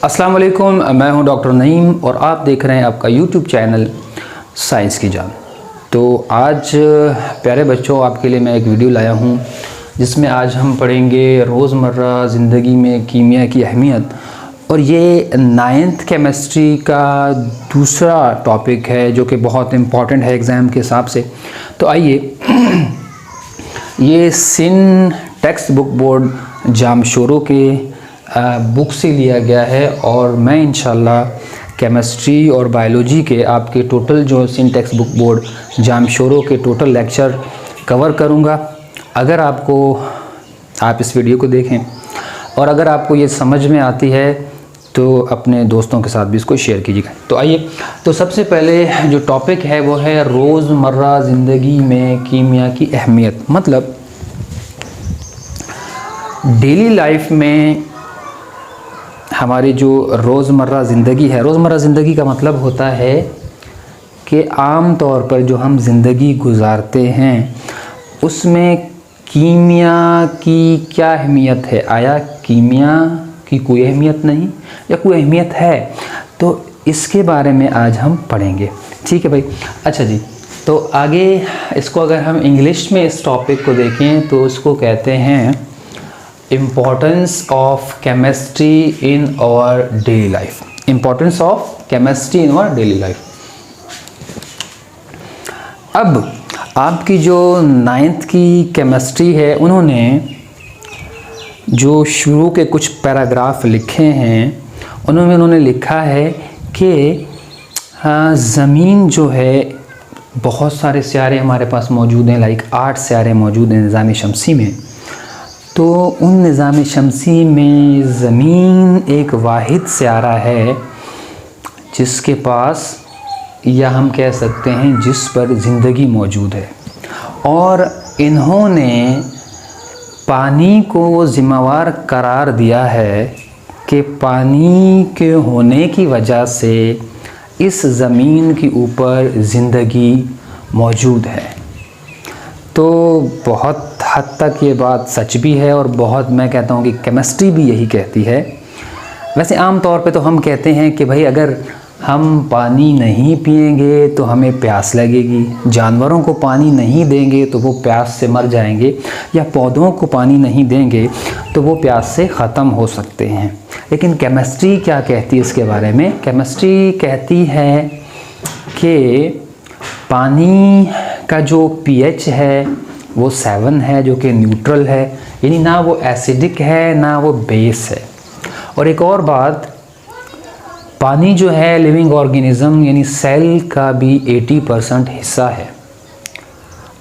अस्सलाम वालेकुम, मैं हूं डॉक्टर नईम और आप देख रहे हैं आपका यूट्यूब चैनल साइंस की जान। तो आज प्यारे बच्चों आपके लिए मैं एक वीडियो लाया हूं जिसमें आज हम पढ़ेंगे रोज़मर्रा ज़िंदगी में कीमिया की अहमियत, और ये 9th केमिस्ट्री का दूसरा टॉपिक है जो कि बहुत इम्पॉर्टेंट है एग्ज़ाम के हिसाब से। तो आइए, ये सिन टेक्स्ट बुक बोर्ड जामशोरों के बुक से लिया गया है और मैं इंशाल्लाह केमिस्ट्री और बायोलॉजी के आपके टोटल जो सिन टेक्स्ट बुक बोर्ड जामशोरों के टोटल लेक्चर कवर करूंगा। अगर आप इस वीडियो को देखें और अगर आपको ये समझ में आती है तो अपने दोस्तों के साथ भी इसको शेयर कीजिएगा। तो आइए, तो सबसे पहले जो टॉपिक है वो है रोज़मर्रा ज़िंदगी में कीमिया की अहमियत। मतलब डेली लाइफ में हमारी जो रोज़मर्रा ज़िंदगी है, रोज़मर्रा ज़िंदगी का मतलब होता है कि आम तौर पर जो हम ज़िंदगी गुजारते हैं उसमें कीमिया की क्या अहमियत है। आया कीमिया की कोई अहमियत नहीं या कोई अहमियत है? तो इसके बारे में आज हम पढ़ेंगे। ठीक है भाई। अच्छा जी, तो आगे इसको अगर हम इंग्लिश में इस टॉपिक को देखें तो उसको कहते हैं importance of chemistry in our daily life. Importance of chemistry in our daily life. अब आपकी जो 9th की केमिस्ट्री है, उन्होंने जो शुरू के कुछ पैराग्राफ लिखे हैं उन्होंने लिखा है कि ज़मीन जो है, बहुत सारे सियारे हमारे पास मौजूद हैं, लाइक 8 सियारे मौजूद हैं निज़ाम शमसी में। तो उन निज़ाम शमसी में ज़मीन एक वाहिद सियारा है जिसके पास, या हम कह सकते हैं जिस पर ज़िंदगी मौजूद है, और इन्होंने पानी को ज़िम्मेवार करार दिया है कि पानी के होने की वजह से इस ज़मीन के ऊपर ज़िंदगी मौजूद है। तो बहुत हद तक ये बात सच भी है और बहुत, मैं कहता हूँ कि केमिस्ट्री भी यही कहती है। वैसे आम तौर पे तो हम कहते हैं कि भाई अगर हम पानी नहीं पिएंगे तो हमें प्यास लगेगी, जानवरों को पानी नहीं देंगे तो वो प्यास से मर जाएंगे, या पौधों को पानी नहीं देंगे तो वो प्यास से ख़त्म हो सकते हैं। लेकिन केमिस्ट्री क्या कहती है इसके बारे में? केमिस्ट्री कहती है कि पानी का जो pH है वो 7 है, जो कि न्यूट्रल है, यानी ना वो एसिडिक है ना वो बेस है। और एक और बात, पानी जो है लिविंग ऑर्गेनिज्म यानी सेल का भी 80% हिस्सा है।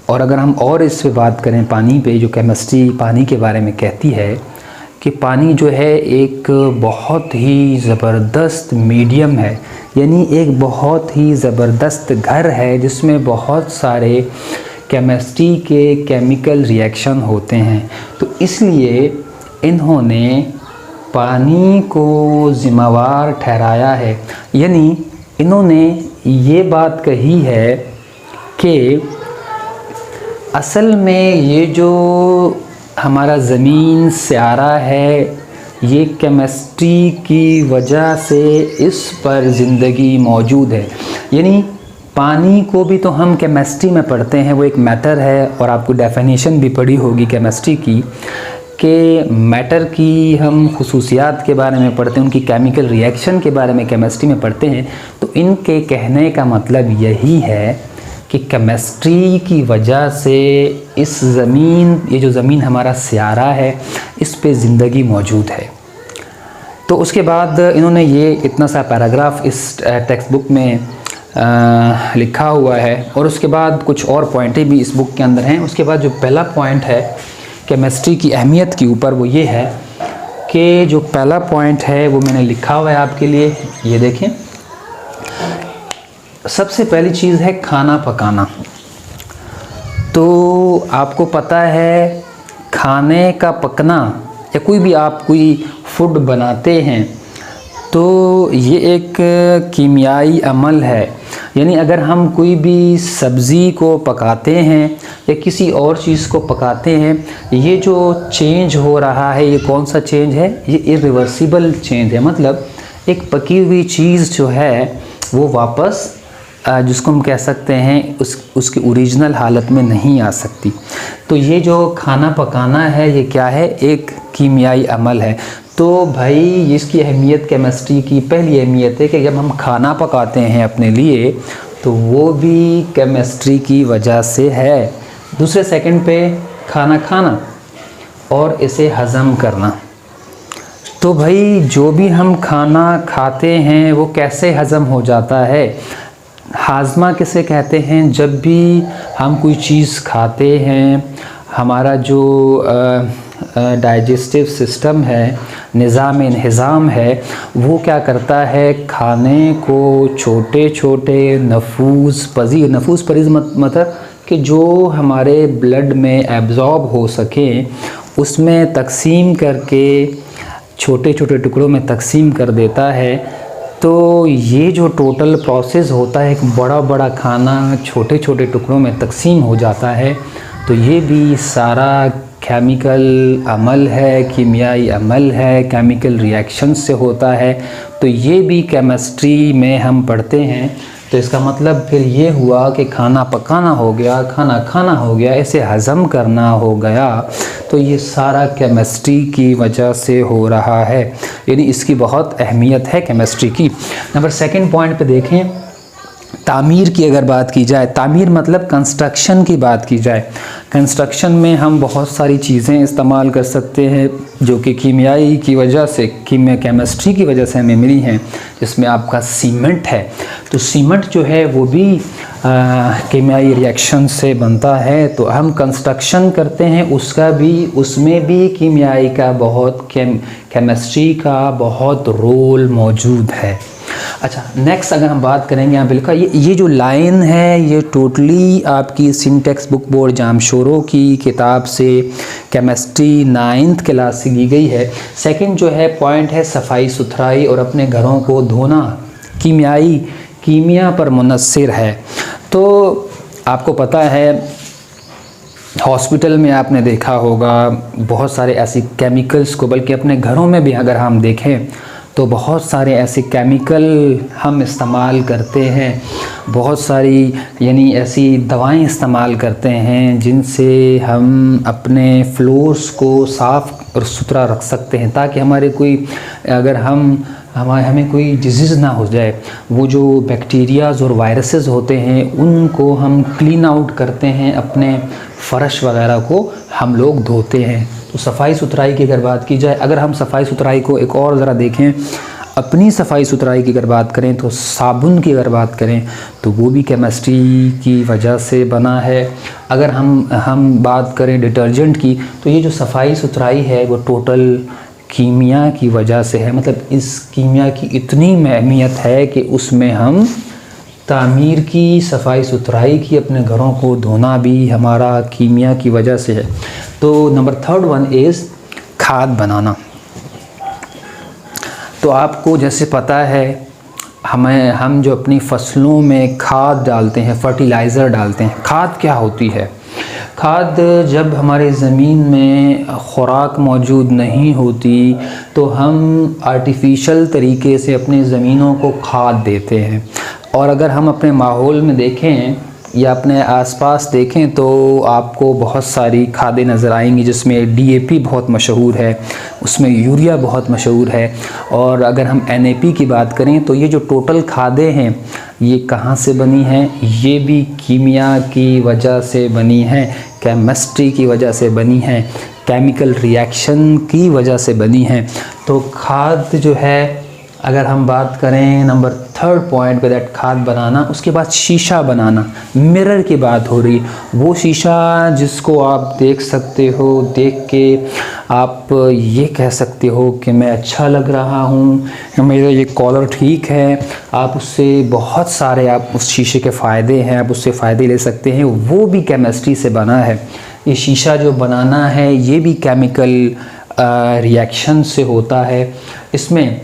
और अगर हम और इस पे बात करें पानी पे, जो केमिस्ट्री पानी के बारे में कहती है कि पानी जो है एक बहुत ही ज़बरदस्त मीडियम है, यानी एक बहुत ही ज़बरदस्त घर है जिसमें बहुत सारे केमिस्ट्री के केमिकल रिएक्शन होते हैं। तो इसलिए इन्होंने पानी को ज़िम्मेवार ठहराया है, यानी इन्होंने ये बात कही है कि असल में ये जो हमारा ज़मीन सियारा है, ये केमिस्ट्री की वजह से इस पर ज़िंदगी मौजूद है। यानी पानी को भी तो हम केमिस्ट्री में पढ़ते हैं, वो एक मैटर है, और आपको डेफिनेशन भी पढ़ी होगी केमिस्ट्री की कि मैटर की हम खुसूसियात के बारे में पढ़ते हैं, उनकी केमिकल रिएक्शन के बारे में केमिस्ट्री में पढ़ते हैं। तो इनके कहने का मतलब यही है कि केमिस्ट्री की वजह से इस ज़मीन, ये जो ज़मीन हमारा सियारा है, इस पे ज़िंदगी मौजूद है। तो उसके बाद इन्होंने ये इतना सा पैराग्राफ इस टेक्स्ट बुक में लिखा हुआ है, और उसके बाद कुछ और पॉइंटें भी इस बुक के अंदर हैं। उसके बाद जो पहला पॉइंट है केमिस्ट्री की अहमियत के ऊपर, वो ये है कि जो पहला पॉइंट है वो मैंने लिखा हुआ है आपके लिए, ये देखें। सबसे पहली चीज़ है खाना पकाना। तो आपको पता है खाने का पकना, या कोई भी आप कोई फूड बनाते हैं तो ये एक कीमियाई अमल है। यानी अगर हम कोई भी सब्ज़ी को पकाते हैं या किसी और चीज़ को पकाते हैं, ये जो चेंज हो रहा है, ये कौन सा चेंज है? ये इरिवर्सिबल चेंज है। मतलब एक पकी हुई चीज़ जो है वो वापस जिसको हम कह सकते हैं उसकी ओरिजिनल हालत में नहीं आ सकती। तो ये जो खाना पकाना है ये क्या है, एक कीमियाई अमल है। तो भाई इसकी अहमियत केमिस्ट्री की पहली अहमियत है कि जब हम खाना पकाते हैं अपने लिए तो वो भी केमिस्ट्री की वजह से है। दूसरे सेकंड पे खाना खाना और इसे हज़म करना। तो भाई जो भी हम खाना खाते हैं वो कैसे हज़म हो जाता है, हाजमा किसे कहते हैं, जब भी हम कोई चीज़ खाते हैं हमारा जो डाइजेस्टिव सिस्टम है, निज़ाम इंहिज़ाम है, वो क्या करता है, खाने को छोटे छोटे नफूस पजीर मतलब कि जो हमारे ब्लड में एब्ज़ॉर्ब हो सकें उसमें तकसीम करके छोटे छोटे टुकड़ों में तकसीम कर देता है। तो ये जो टोटल प्रोसेस होता है, एक बड़ा बड़ा खाना छोटे छोटे टुकड़ों में तकसीम हो जाता है, तो ये भी सारा केमिकल अमल है, कीमियाई अमल है, केमिकल रिएक्शन से होता है। तो ये भी केमिस्ट्री में हम पढ़ते हैं। तो इसका मतलब फिर ये हुआ कि खाना पकाना हो गया, खाना खाना हो गया, इसे हज़म करना हो गया, तो ये सारा केमिस्ट्री की वजह से हो रहा है। यानी इसकी बहुत अहमियत है केमिस्ट्री की। नंबर सेकंड पॉइंट पे देखें, तामीर की अगर बात की जाए, तामीर मतलब कंस्ट्रक्शन की बात की जाए, कंस्ट्रक्शन में हम बहुत सारी चीज़ें इस्तेमाल कर सकते हैं जो कि कीमियाई की वजह से, केमिस्ट्री की वजह से हमें मिली हैं, जिसमें आपका सीमेंट है। तो सीमेंट जो है वो भी कीमियाई रिएक्शन से बनता है। तो हम कंस्ट्रक्शन करते हैं उसका भी, उसमें भी कीमियाई का बहुत केमिस्ट्री का बहुत रोल मौजूद है। अच्छा, नेक्स्ट अगर हम बात करेंगे, यहाँ बिल्कुल ये जो लाइन है ये टोटली आपकी सिंटेक्स बुक बोर्ड जामशोरों की किताब से केमिस्ट्री 9th क्लास से ली गई है। सेकंड जो है पॉइंट है सफाई सुथराई और अपने घरों को धोना कीमिया पर मुनस्सिर है। तो आपको पता है हॉस्पिटल में आपने देखा होगा बहुत सारे ऐसी केमिकल्स को, बल्कि अपने घरों में भी अगर हम देखें तो बहुत सारे ऐसे केमिकल हम इस्तेमाल करते हैं, बहुत सारी यानी ऐसी दवाएं इस्तेमाल करते हैं जिनसे हम अपने फ्लोर्स को साफ़ और सुथरा रख सकते हैं, ताकि हमारे कोई अगर हमें कोई डिजीज़ ना हो जाए। वो जो बैक्टीरियाज़ और वायरसेस होते हैं उनको हम क्लीन आउट करते हैं, अपने फ़र्श वगैरह को हम लोग धोते हैं। तो सफाई सुथराई की अगर बात की जाए, अगर हम सफाई सुथराई को एक और ज़रा देखें, अपनी सफाई सुथराई की अगर बात करें तो साबुन की अगर बात करें तो वो भी केमिस्ट्री की वजह से बना है। अगर हम बात करें डिटर्जेंट की, तो ये जो सफाई सुथराई है वो टोटल कीमिया की वजह से है। मतलब इस कीमिया की इतनी अहमियत है कि उसमें हम तामीर की, सफाई सुथराई की, अपने घरों को धोना भी हमारा कीमिया की वजह से है। तो नंबर थर्ड वन इज़ खाद बनाना। तो आपको जैसे पता है हम जो अपनी फसलों में खाद डालते हैं, फर्टिलाइज़र डालते हैं। खाद क्या होती है? खाद जब हमारे ज़मीन में खुराक मौजूद नहीं होती तो हम आर्टिफिशियल तरीके से अपने ज़मीनों को खाद देते हैं। और अगर हम अपने माहौल में देखें या अपने आसपास देखें तो आपको बहुत सारी खादें नज़र आएंगी, जिसमें DAP बहुत मशहूर है, उसमें यूरिया बहुत मशहूर है। और अगर हम NAP की बात करें तो ये जो टोटल खादें हैं ये कहाँ से बनी हैं? ये भी कीमिया की वजह से बनी हैं, केमिस्ट्री की वजह से बनी हैं, केमिकल रिएक्शन की वजह से बनी हैं। तो खाद जो है, अगर हम बात करें नंबर थर्ड पॉइंट पे, दैट खाद बनाना। उसके बाद शीशा बनाना, मिरर की बात हो रही, वो शीशा जिसको आप देख सकते हो, देख के आप ये कह सकते हो कि मैं अच्छा लग रहा हूँ, मेरा ये कॉलर ठीक है। आप उससे बहुत सारे आप उस शीशे के फ़ायदे हैं, आप उससे फ़ायदे ले सकते हैं। वो भी केमिस्ट्री से बना है। ये शीशा जो बनाना है ये भी केमिकल रिएक्शन से होता है। इसमें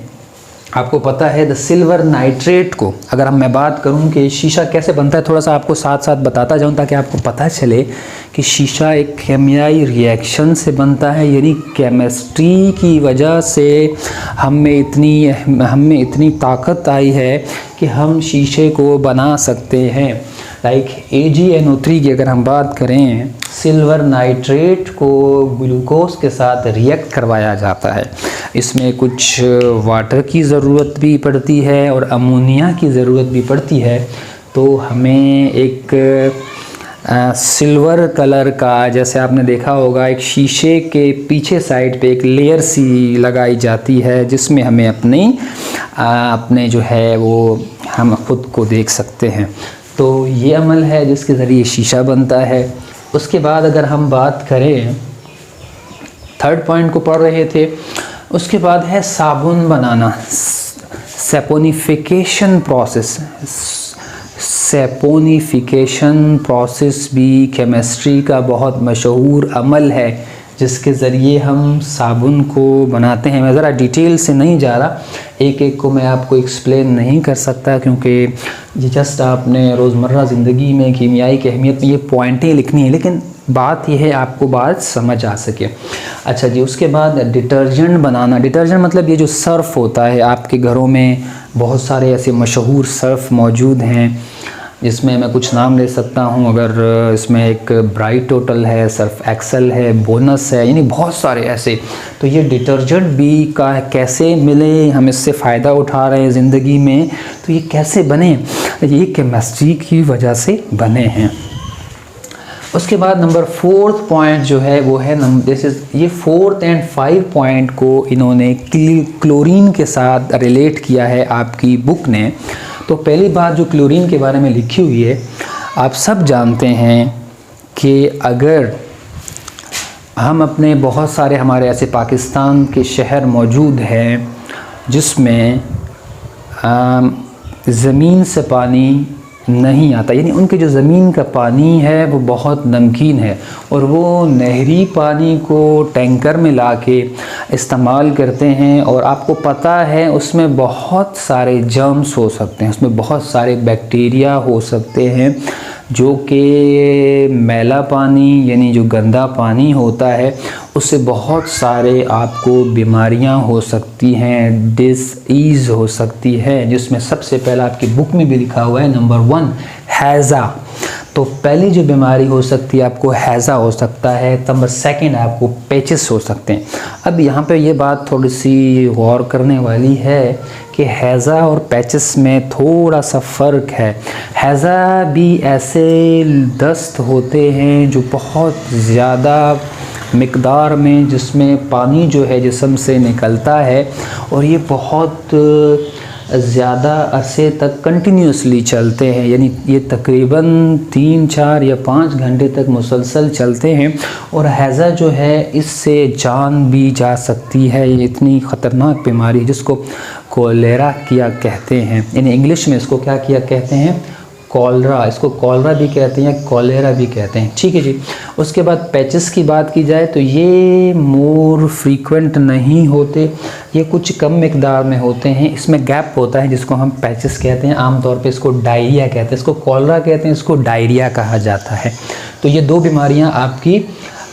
आपको पता है द सिल्वर नाइट्रेट को, अगर मैं बात करूं कि शीशा कैसे बनता है, थोड़ा सा आपको साथ साथ बताता जाऊं ताकि आपको पता चले कि शीशा एक केमियाई रिएक्शन से बनता है, यानी केमिस्ट्री की वजह से हमें इतनी ताकत आई है कि हम शीशे को बना सकते हैं। लाइक AgNO3 की अगर हम बात करें, सिल्वर नाइट्रेट को ग्लूकोज के साथ रिएक्ट करवाया जाता है। इसमें कुछ वाटर की ज़रूरत भी पड़ती है और अमोनिया की ज़रूरत भी पड़ती है। तो हमें एक सिल्वर कलर का, जैसे आपने देखा होगा, एक शीशे के पीछे साइड पे एक लेयर सी लगाई जाती है जिसमें हमें अपने जो है वो हम खुद को देख सकते हैं। तो ये अमल है जिसके ज़रिए शीशा बनता है। उसके बाद अगर हम बात करें, थर्ड पॉइंट को पढ़ रहे थे, उसके बाद है साबुन बनाना, सैपोनिफिकेशन प्रोसेस। सैपोनिफिकेशन प्रोसेस भी केमिस्ट्री का बहुत मशहूर अमल है जिसके ज़रिए हम साबुन को बनाते हैं। मैं ज़रा डिटेल से नहीं जा रहा, एक एक को मैं आपको एक्सप्लेन नहीं कर सकता क्योंकि ये जस्ट आपने रोज़मर्रा ज़िंदगी में कीमियाई की अहमियत में ये पॉइंटें लिखनी है, लेकिन बात यह है आपको बात समझ आ सके। अच्छा जी, उसके बाद डिटर्जेंट बनाना। डिटर्जेंट मतलब ये जो सर्फ़ होता है, आपके घरों में बहुत सारे ऐसे मशहूर सर्फ़ मौजूद हैं जिसमें मैं कुछ नाम ले सकता हूं। अगर इसमें एक ब्राइट टोटल है, सर्फ एक्सेल है, बोनस है, यानी बहुत सारे ऐसे। तो ये डिटर्जेंट भी का कैसे मिले, हम इससे फ़ायदा उठा रहे हैं ज़िंदगी में, तो ये कैसे बने, ये केमिस्ट्री की वजह से बने हैं। उसके बाद नंबर 4th पॉइंट जो है वो है ये 4th and 5 पॉइंट को इन्होंने क्लोरीन के साथ रिलेट किया है आपकी बुक ने। तो पहली बात जो क्लोरीन के बारे में लिखी हुई है, आप सब जानते हैं कि अगर हम अपने बहुत सारे हमारे ऐसे पाकिस्तान के शहर मौजूद हैं जिसमें ज़मीन से पानी नहीं आता, यानी उनके जो ज़मीन का पानी है वो बहुत नमकीन है और वो नहरी पानी को टैंकर में लाके इस्तेमाल करते हैं, और आपको पता है उसमें बहुत सारे जर्म्स हो सकते हैं, उसमें बहुत सारे बैक्टीरिया हो सकते हैं जो कि मैला पानी यानी जो गंदा पानी होता है उससे बहुत सारे आपको बीमारियां हो सकती हैं, डिसीज़ हो सकती है, जिसमें सबसे पहला आपकी बुक में भी लिखा हुआ है नंबर 1 हैज़ा। तो पहली जो बीमारी हो सकती है आपको हैज़ा हो सकता है, नंबर 2 आपको पैचेस हो सकते हैं। अब यहाँ पे ये बात थोड़ी सी गौर करने वाली है कि हैज़ा और पैचेस में थोड़ा सा फ़र्क है। हैज़ा भी ऐसे दस्त होते हैं जो बहुत ज़्यादा मिक़दार में जिसमें पानी जो है जिस्म से निकलता है और ये बहुत ज़्यादा अरसे तक कंटिन्यूसली चलते हैं, यानी ये तकरीबन 3, 4 या 5 घंटे तक मुसलसल चलते हैं। और हैज़ा जो है इससे जान भी जा सकती है, ये इतनी ख़तरनाक बीमारी है जिसको कोलेरा किया कहते हैं, यानी इंग्लिश में इसको क्या किया कहते हैं, कॉलरा। इसको कॉलरा भी कहते हैं, कॉलेरा भी कहते हैं, ठीक है जी। उसके बाद पैचेस की बात की जाए तो ये मोर फ्रीक्वेंट नहीं होते, ये कुछ कम मिकदार में होते हैं, इसमें गैप होता है जिसको हम पैचेस कहते हैं। आमतौर पे इसको डायरिया कहते हैं, इसको कॉलरा कहते हैं, इसको डायरिया कहा जाता है। तो ये 2 बीमारियां आपकी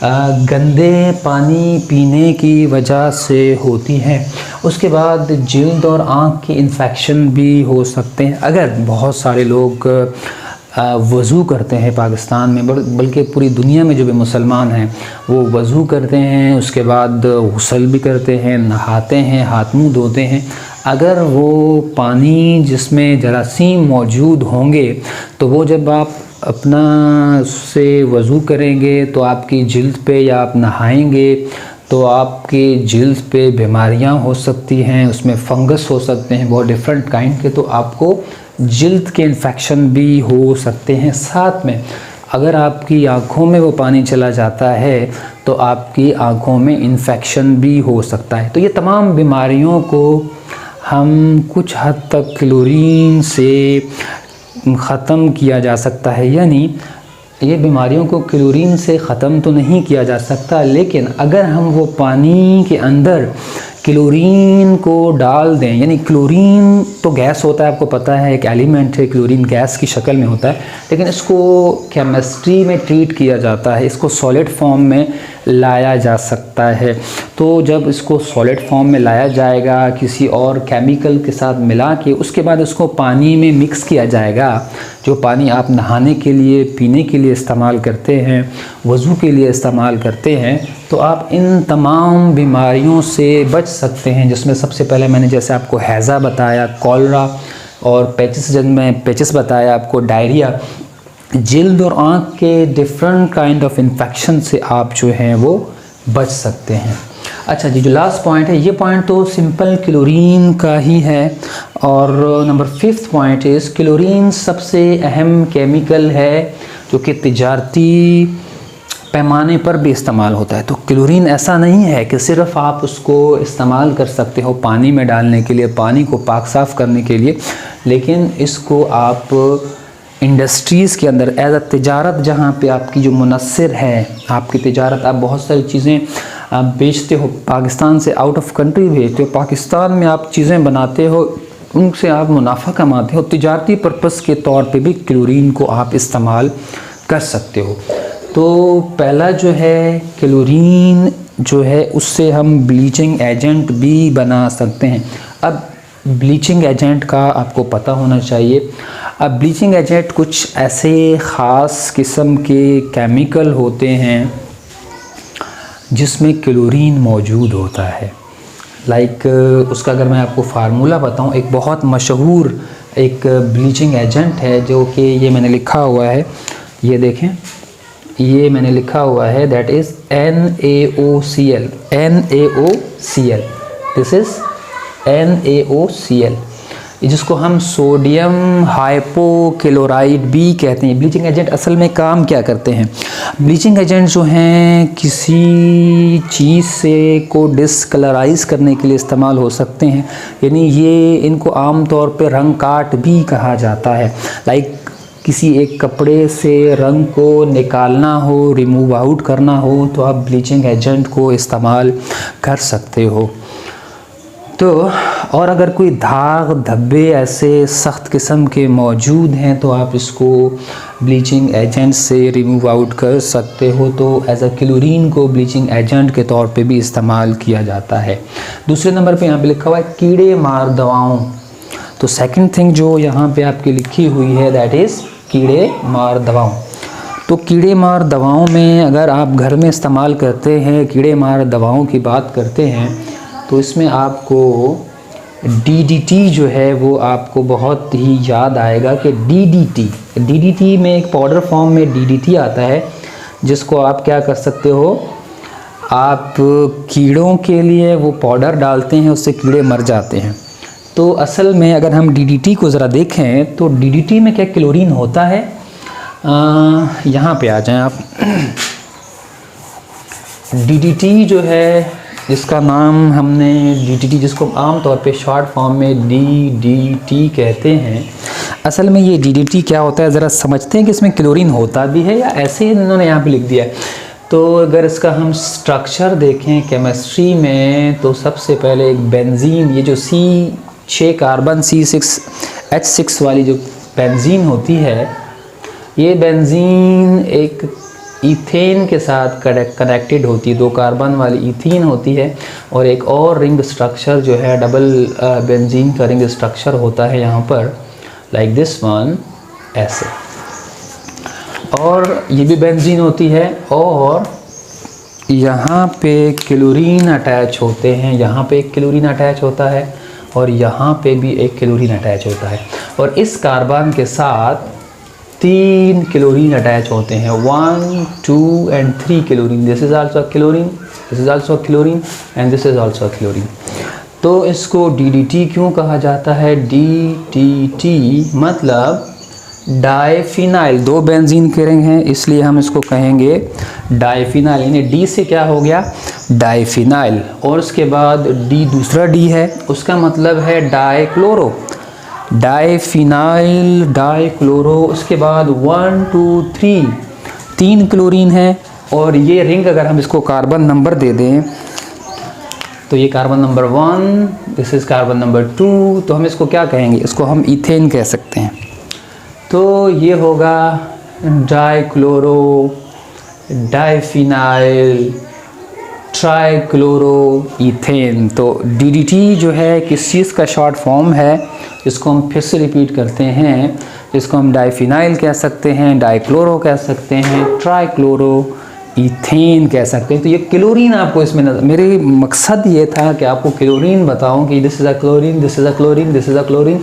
गंदे पानी पीने की वजह से होती हैं। उसके बाद जिल्द और आँख के इन्फेक्शन भी हो सकते हैं। अगर बहुत सारे लोग वज़ू करते हैं पाकिस्तान में, बल्कि पूरी दुनिया में जो भी मुसलमान हैं वो वज़ू करते हैं, उसके बाद गुस्ल भी करते हैं, नहाते हैं, हाथ मुँह धोते हैं। अगर वो पानी जिसमें जरासीम मौजूद होंगे तो वो जब आप अपना से वज़ू करेंगे तो आपकी जिल्द पे या आप नहाएंगे तो आपकी जिल्द पे बीमारियां हो सकती हैं, उसमें फंगस हो सकते हैं बहुत डिफरेंट काइंड के, तो आपको जिल्द के इन्फेक्शन भी हो सकते हैं। साथ में अगर आपकी आँखों में वो पानी चला जाता है तो आपकी आँखों में इन्फेक्शन भी हो सकता है। तो ये तमाम बीमारियों को हम कुछ हद तक क्लोरीन से ख़त्म किया जा सकता है, यानी ये बीमारियों को क्लोरीन से ख़त्म तो नहीं किया जा सकता, लेकिन अगर हम वो पानी के अंदर क्लोरीन को डाल दें, यानी क्लोरीन तो गैस होता है, आपको पता है एक एलिमेंट है, क्लोरीन गैस की शक्ल में होता है, लेकिन इसको केमिस्ट्री में ट्रीट किया जाता है, इसको सॉलिड फॉर्म में लाया जा सकता है। तो जब इसको सॉलिड फॉर्म में लाया जाएगा किसी और केमिकल के साथ मिला के, उसके बाद उसको पानी में मिक्स किया जाएगा, जो पानी आप नहाने के लिए, पीने के लिए इस्तेमाल करते हैं, वज़ू के लिए इस्तेमाल करते हैं, तो आप इन तमाम बीमारियों से बच सकते हैं, जिसमें सबसे पहले मैंने जैसे आपको हैज़ा बताया, कॉलरा और पेचिस, जब मैं पेचिस बताया आपको, डायरिया, जल्द और आँख के डिफरेंट काइंड ऑफ इन्फेक्शन से आप जो हैं वो बच सकते हैं। अच्छा जी, जो लास्ट पॉइंट है, ये पॉइंट तो सिंपल क्लोरीन का ही है, और number 5th point is chlorine सबसे अहम केमिकल है जो कि तिजारती पैमाने पर भी इस्तेमाल होता है। तो क्लोरीन ऐसा नहीं है कि सिर्फ आप उसको इस्तेमाल कर सकते हो पानी में डालने के लिए, पानी को पाक साफ़ करने के लिए, लेकिन इसको आप इंडस्ट्रीज़ के अंदर एज अ तिजारत, जहाँ पे आपकी जो मुनस्सिर है, आपकी तिजारत, आप बहुत सारी चीज़ें आप बेचते हो, पाकिस्तान से आउट ऑफ कंट्री भेजते हो, पाकिस्तान में आप चीज़ें बनाते हो, उनसे आप मुनाफा कमाते हो, तिजारती पर्पस के तौर पे भी क्लोरीन को आप इस्तेमाल कर सकते हो। तो पहला जो है क्लोरीन जो है, उससे हम ब्लीचिंग एजेंट भी बना सकते हैं। अब ब्लीचिंग एजेंट का आपको पता होना चाहिए। अब ब्लीचिंग एजेंट कुछ ऐसे ख़ास किस्म के केमिकल होते हैं जिसमें क्लोरीन मौजूद होता है। लाइक उसका अगर मैं आपको फार्मूला बताऊं, एक बहुत मशहूर एक ब्लीचिंग एजेंट है जो कि ये मैंने लिखा हुआ है, ये देखें, ये मैंने लिखा हुआ है, that is NaOCl, NaOCl, this is NaOCl, जिसको हम सोडियम हाइपोक्लोराइड भी कहते हैं। ब्लीचिंग एजेंट असल में काम क्या करते हैं? ब्लीचिंग एजेंट जो हैं किसी चीज़ से को डिसकलराइज करने के लिए इस्तेमाल हो सकते हैं, यानी ये इनको आम तौर पे रंग काट भी कहा जाता है। लाइक किसी एक कपड़े से रंग को निकालना हो, रिमूव आउट करना हो, तो आप ब्लीचिंग एजेंट को इस्तेमाल कर सकते हो। तो और अगर कोई दाग धब्बे ऐसे सख्त किस्म के मौजूद हैं तो आप इसको ब्लीचिंग एजेंट से रिमूव आउट कर सकते हो। तो एज अ क्लोरीन को ब्लीचिंग एजेंट के तौर पे भी इस्तेमाल किया जाता है। दूसरे नंबर पे यहाँ पे लिखा हुआ है कीड़े मार दवाओं। तो सेकंड थिंग जो यहाँ पे आपकी लिखी हुई है दैट इज़ कीड़े मार दवाओं। तो कीड़े मार दवाओं में अगर आप घर में इस्तेमाल करते हैं, कीड़े मार दवाओं की बात करते हैं, तो इसमें आपको DDT जो है वो आपको बहुत ही याद आएगा कि DDT में एक पाउडर फॉर्म में DDT आता है, जिसको आप क्या कर सकते हो, आप कीड़ों के लिए वो पाउडर डालते हैं, उससे कीड़े मर जाते हैं। तो असल में अगर हम DDT को ज़रा देखें तो DDT में क्या क्लोरीन होता है, यहाँ पे आ जाएं आप। DDT जो है, जिसका नाम हमने DDT, जिसको आम तौर पे शॉर्ट फॉर्म में DDT कहते हैं, असल में ये DDT क्या होता है ज़रा समझते हैं कि इसमें क्लोरीन होता भी है या ऐसे ही इन्होंने यहाँ पे लिख दिया है। तो अगर इसका हम स्ट्रक्चर देखें केमिस्ट्री में, तो सबसे पहले एक बेंजीन, ये जो C6 कार्बन C6H6 वाली जो बेंजीन होती है, ये बेंजीन एक ईथेन के साथ कनेक्टेड होती है, 2 कार्बन वाली ईथीन होती है, और एक और रिंग स्ट्रक्चर जो है डबल बेंजीन का रिंग स्ट्रक्चर होता है यहाँ पर, लाइक दिस वन, ऐसे, और ये भी बेंजीन होती है, और यहाँ पे क्लोरीन अटैच होते हैं, यहाँ पे एक क्लोरीन अटैच होता है और यहाँ पे भी एक क्लोरीन अटैच होता है, और इस कार्बन के साथ 3 क्लोरीन अटैच होते हैं, 1, 2 and 3 chlorine. This is also chlorine, this is also chlorine and this is also chlorine. तो इसको DDT क्यों कहा जाता है? DDT मतलब डाइफिनाइल, 2 बेंजीन के रिंग हैं, इसलिए हम इसको कहेंगे डाइफिनाइल, यानी D से क्या हो गया, डाइफिनाइल, और उसके बाद D, दूसरा D है, उसका मतलब है डाइक्लोरो, डाइफिनाइल डाइक्लोरो। उसके बाद 1, 2, 3 क्लोरीन है, और ये रिंग अगर हम इसको कार्बन नंबर दे दें तो ये carbon number 1, this is carbon number 2, तो हम इसको क्या कहेंगे, इसको हम इथेन कह सकते हैं। तो ये होगा डाइक्लोरो, डाइफिनाइल, ट्राइक्लोरो इथेन। तो DDT जो है किस चीज़ का शॉर्ट फॉर्म है, इसको हम फिर से रिपीट करते हैं, इसको हम डाइफिनाइल कह सकते हैं, डाइक्लोरो कह सकते हैं, ट्राइक्लोरो इथेन कह सकते हैं। तो ये क्लोरीन आपको इसमें मेरे मकसद ये था कि आपको क्लोरीन बताऊं कि this is a chlorine, this is a chlorine, this is a chlorine.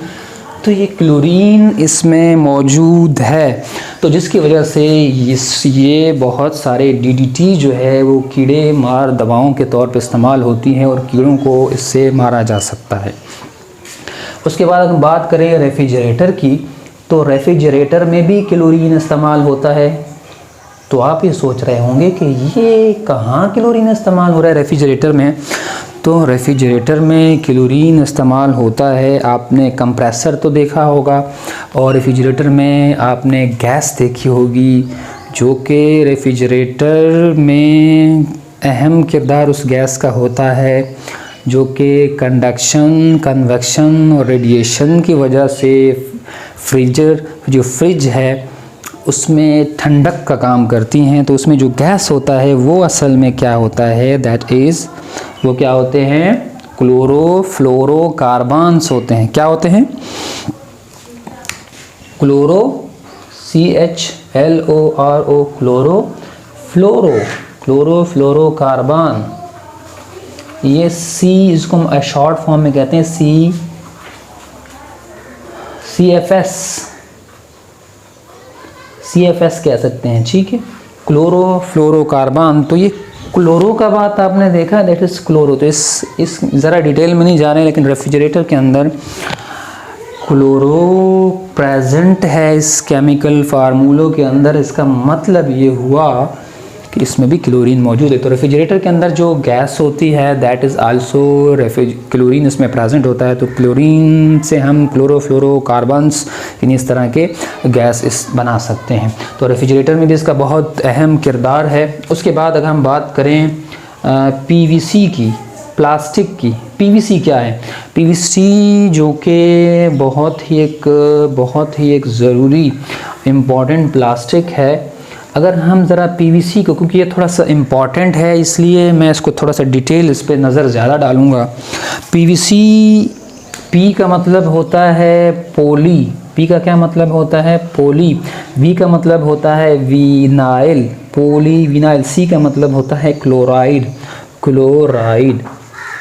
तो ये क्लोरीन इसमें मौजूद है, तो जिसकी वजह से ये बहुत सारे DDT जो है वो कीड़े मार दवाओं के तौर पे इस्तेमाल होती हैं और कीड़ों को इससे मारा जा सकता है। उसके बाद हम बात करें रेफ्रिजरेटर की, तो रेफ्रिजरेटर में भी क्लोरीन इस्तेमाल होता है। तो आप ये सोच रहे होंगे कि ये कहाँ क्लोरीन इस्तेमाल हो रहा है रेफ्रिजरेटर में। तो रेफ्रिजरेटर में क्लोरीन इस्तेमाल होता है, आपने कंप्रेसर तो देखा होगा और रेफ्रिजरेटर में आपने गैस देखी होगी, जो कि रेफ्रिजरेटर में अहम किरदार उस गैस का होता है, जो कि कंडक्शन, कन्वेक्शन और रेडिएशन की वजह से फ्रिज है उसमें ठंडक का काम करती हैं। तो उसमें जो गैस होता है वो असल में क्या होता है, दैट इज़ वो क्या होते हैं, क्लोरोफ्लोरोकार्बन्स होते हैं। क्या होते हैं, क्लोरो CHLORO, क्लोरोफ्लोरोकार्बन। ये C इसको हम शॉर्ट फॉर्म में कहते हैं CFS कह सकते हैं, ठीक है, क्लोरोफ्लोरोकार्बन। तो ये क्लोरो का बात आपने देखा, दैट इज़ क्लोरो। तो इस ज़रा डिटेल में नहीं जा रहे हैं, लेकिन रेफ्रिजरेटर के अंदर क्लोरो प्रेजेंट है इस केमिकल फार्मूलों के अंदर। इसका मतलब ये हुआ कि इसमें भी क्लोरीन मौजूद है। तो रेफ्रिजरेटर के अंदर जो गैस होती है दैट इज़ आल्सो क्लोरीन इसमें प्रेजेंट होता है। तो क्लोरीन से हम क्लोरोफ्लोरोकार्बन्स यानी इस तरह के गैस बना सकते हैं। तो रेफ्रिजरेटर में भी इसका बहुत अहम किरदार है। उसके बाद अगर हम बात करें PVC की, प्लास्टिक की, PVC क्या है, PVC जो कि बहुत ही एक ज़रूरी इम्पॉर्टेंट प्लास्टिक है। अगर हम ज़रा PVC को, क्योंकि ये थोड़ा सा इम्पॉर्टेंट है इसलिए मैं इसको थोड़ा सा डिटेल इस पर नज़र ज़्यादा डालूँगा। PVC, P का मतलब होता है पोली, P का क्या मतलब होता है, पोली। V का मतलब होता है विनाइल, पोली विनाइल। C का मतलब होता है क्लोराइड,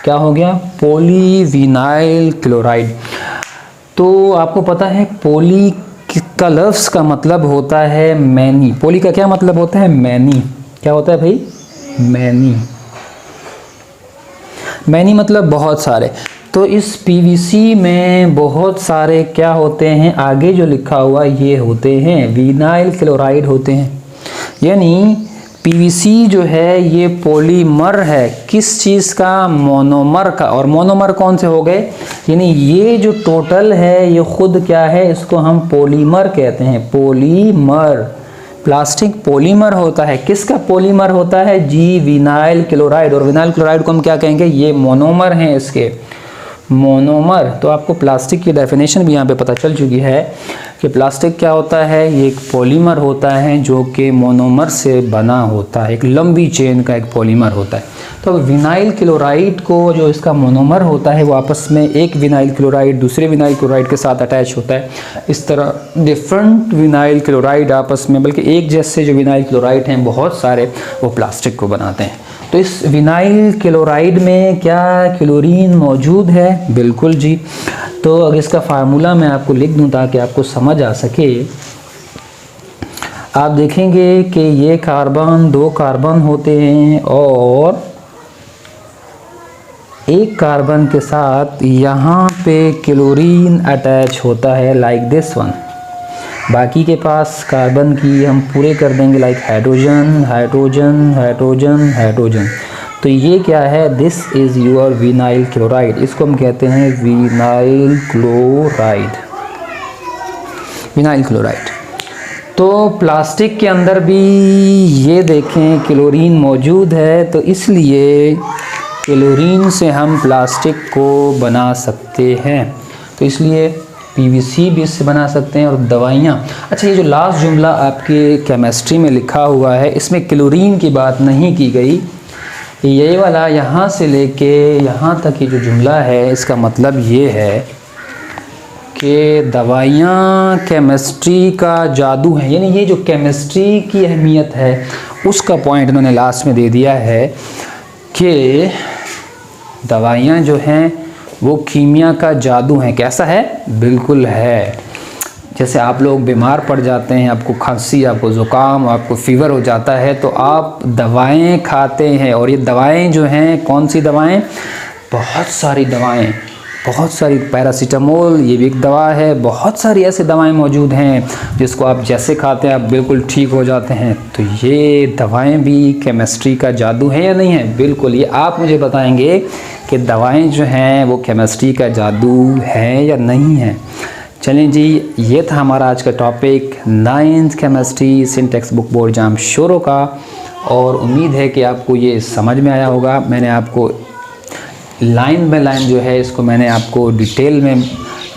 क्या हो गया, पोली विनाइल क्लोराइड। तो आपको पता है पोली का लफ्ज़ का मतलब होता है मैनी। पोली का क्या मतलब होता है, मैनी। क्या होता है भाई, मैनी मतलब बहुत सारे। तो इस PVC में बहुत सारे क्या होते हैं, आगे जो लिखा हुआ ये होते हैं विनाइल क्लोराइड होते हैं। यानी PVC जो है ये पॉलीमर है, किस चीज़ का, मोनोमर का। और मोनोमर कौन से हो गए, यानी ये जो टोटल है ये खुद क्या है, इसको हम पॉलीमर कहते हैं, पॉलीमर। प्लास्टिक पॉलीमर होता है, किसका पॉलीमर होता है जी, विनाइल क्लोराइड। और विनाइल क्लोराइड को हम क्या कहेंगे, ये मोनोमर हैं इसके, मोनोमर। तो आपको प्लास्टिक की डेफिनेशन भी यहाँ पे पता चल चुकी है कि प्लास्टिक क्या होता है, ये एक पॉलीमर होता है जो कि मोनोमर से बना होता है, एक लंबी चेन का एक पॉलीमर होता है। तो विनाइल क्लोराइड को जो इसका मोनोमर होता है वो आपस में एक विनाइल क्लोराइड दूसरे विनाइल क्लोराइड के साथ अटैच होता है। इस तरह डिफरेंट विनाइल क्लोराइड आपस में, बल्कि एक जैसे जो विनाइल क्लोराइड हैं बहुत सारे, वो प्लास्टिक को बनाते हैं। तो इस विनाइल क्लोराइड में क्या क्लोरीन मौजूद है, बिल्कुल जी। तो अगर इसका फार्मूला मैं आपको लिख दूं ताकि आपको समझ आ सके, आप देखेंगे कि ये कार्बन, 2 कार्बन होते हैं और एक कार्बन के साथ यहाँ पे क्लोरीन अटैच होता है, लाइक दिस वन। बाकी के पास कार्बन की हम पूरे कर देंगे, like hydrogen, hydrogen, hydrogen, hydrogen. तो ये क्या है, this is your vinyl chloride. इसको हम कहते हैं विनाइल क्लोराइड, विनाइल क्लोराइड। तो प्लास्टिक के अंदर भी ये देखें क्लोरीन मौजूद है, तो इसलिए क्लोरीन से हम प्लास्टिक को बना सकते हैं, तो इसलिए पीवीसी भी इससे बना सकते हैं। और दवाइयाँ, अच्छा ये जो लास्ट जुमला आपके केमिस्ट्री में लिखा हुआ है इसमें क्लोरीन की बात नहीं की गई। ये वाला यहाँ से लेके यहाँ तक ये जो जुमला है इसका मतलब ये है कि दवाइयाँ केमिस्ट्री का जादू है, यानी ये जो केमिस्ट्री की अहमियत है उसका पॉइंट इन्होंने लास्ट में दे दिया है कि दवाइयाँ जो हैं वो कीमिया का जादू हैं। कैसा है? बिल्कुल है। जैसे आप लोग बीमार पड़ जाते हैं, आपको खांसी, आपको ज़ुकाम, आपको फ़ीवर हो जाता है, तो आप दवाएं खाते हैं। और ये दवाएं जो हैं, कौन सी दवाएं? बहुत सारी दवाएं, बहुत सारी। पैरासीटामोल ये भी एक दवा है। बहुत सारी ऐसी दवाएं मौजूद हैं जिसको आप जैसे खाते हैं आप बिल्कुल ठीक हो जाते हैं। तो ये दवाएं भी केमिस्ट्री का जादू है या नहीं है? बिल्कुल। ये आप मुझे बताएंगे कि दवाएं जो हैं वो केमिस्ट्री का जादू है या नहीं है। चलें जी, ये था हमारा आज का topic 9th chemistry syntax book board exam शोरों का। और उम्मीद है कि आपको ये समझ में आया होगा। मैंने आपको लाइन बाय लाइन जो है इसको मैंने आपको डिटेल में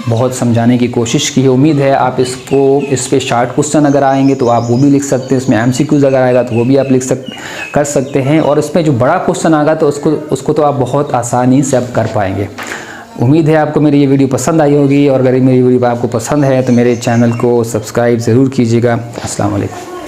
बहुत समझाने की कोशिश की है। उम्मीद है आप इस पे शार्ट क्वेश्चन अगर आएंगे तो आप वो भी लिख सकते हैं, इसमें MCQs अगर आएगा तो वो भी आप कर सकते हैं। और इसमें जो बड़ा क्वेश्चन आएगा तो उसको तो आप बहुत आसानी से आप कर पाएंगे। उम्मीद है आपको मेरी ये वीडियो पसंद आई होगी, और अगर मेरी वीडियो आपको पसंद है तो मेरे चैनल को सब्सक्राइब ज़रूर कीजिएगा। अस्सलाम वालेकुम।